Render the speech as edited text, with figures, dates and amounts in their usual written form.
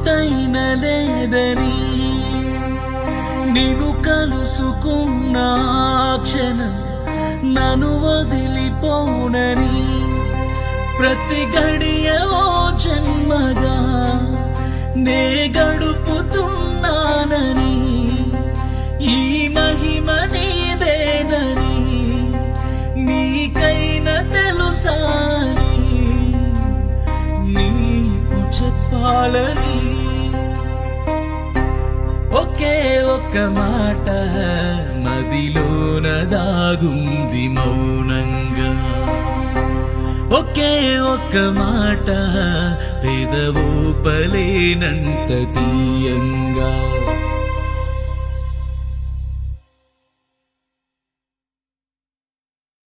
గుర్తైన లేదని నిన్ను కలుసుకున్న క్షణం నన్ను వదిలిపోనని ప్రతి గడియ ఓ జన్మగా నే గడుపుతున్నానని ఈ మహిమ నీదేనని నీకైనా తెలుసాని నీకు చెప్పాలని ఒకే ఒక్క మాట మదిలోన దాగుంది మౌనంగా ఒకే ఒక్క మాట పెదవో పలేనంత తీయంగా